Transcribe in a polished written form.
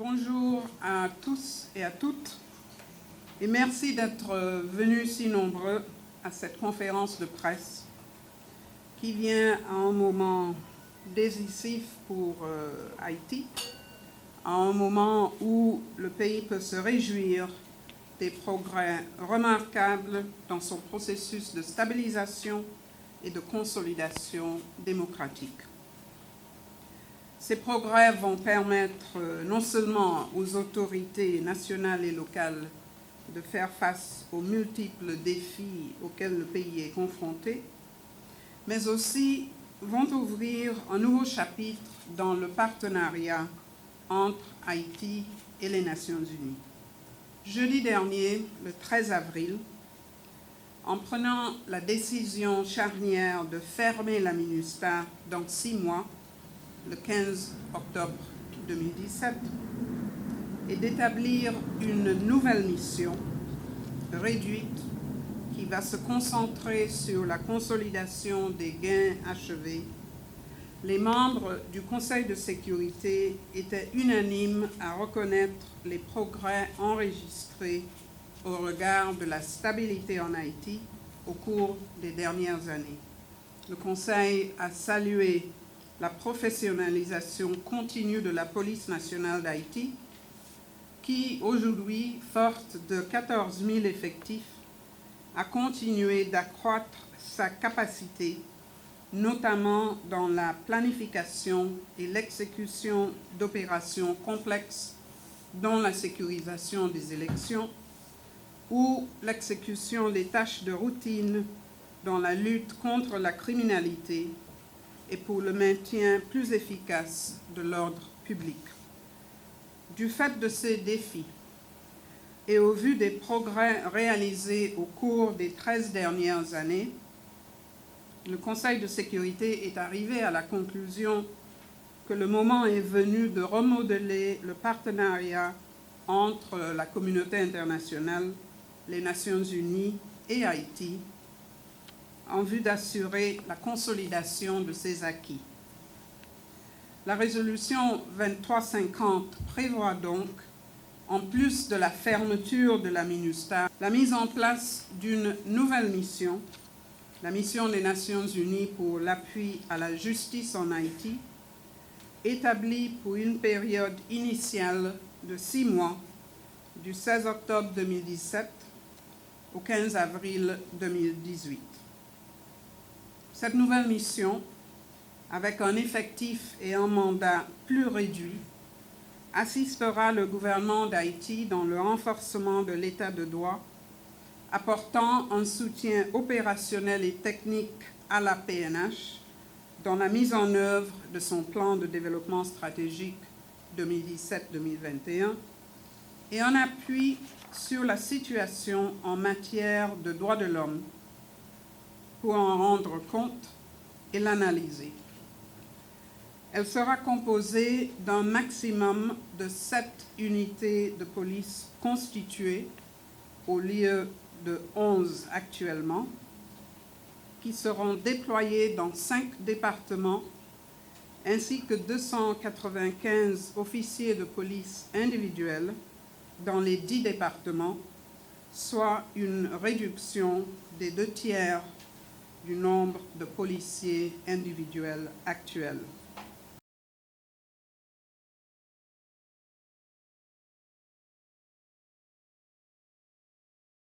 Bonjour à tous et à toutes et merci d'être venus si nombreux à cette conférence de presse qui vient à un moment décisif pour Haïti, à un moment où le pays peut se réjouir des progrès remarquables dans son processus de stabilisation et de consolidation démocratique. Ces progrès vont permettre non seulement aux autorités nationales et locales de faire face aux multiples défis auxquels le pays est confronté, mais aussi vont ouvrir un nouveau chapitre dans le partenariat entre Haïti et les Nations Unies. Jeudi dernier, le 13 avril, en prenant la décision charnière de fermer la MINUSTAH dans 6 mois, le 15 octobre 2017, et d'établir une nouvelle mission réduite qui va se concentrer sur la consolidation des gains achevés, les membres du Conseil de sécurité étaient unanimes à reconnaître les progrès enregistrés au regard de la stabilité en Haïti au cours des dernières années. Le Conseil a salué la professionnalisation continue de la police nationale d'Haïti, qui aujourd'hui, forte de 14 000 effectifs, a continué d'accroître sa capacité, notamment dans la planification et l'exécution d'opérations complexes, dont la sécurisation des élections ou l'exécution des tâches de routine dans la lutte contre la criminalité et pour le maintien plus efficace de l'ordre public. Du fait de ces défis et au vu des progrès réalisés au cours des 13 dernières années, le Conseil de sécurité est arrivé à la conclusion que le moment est venu de remodeler le partenariat entre la communauté internationale, les Nations Unies et Haïti, en vue d'assurer la consolidation de ces acquis. La résolution 2350 prévoit donc, en plus de la fermeture de la MINUSTAH, la mise en place d'une nouvelle mission, la mission des Nations Unies pour l'appui à la justice en Haïti, établie pour une période initiale de 6 mois, du 16 octobre 2017 au 15 avril 2018. Cette nouvelle mission, avec un effectif et un mandat plus réduit, assistera le gouvernement d'Haïti dans le renforcement de l'état de droit, apportant un soutien opérationnel et technique à la PNH dans la mise en œuvre de son plan de développement stratégique 2017-2021 et un appui sur la situation en matière de droits de l'homme pour en rendre compte et l'analyser. Elle sera composée d'un maximum de 7 unités de police constituées, au lieu de 11 actuellement, qui seront déployées dans 5 départements, ainsi que 295 officiers de police individuels dans les 10 départements, soit une réduction des 2/3 du nombre de policiers individuels actuels.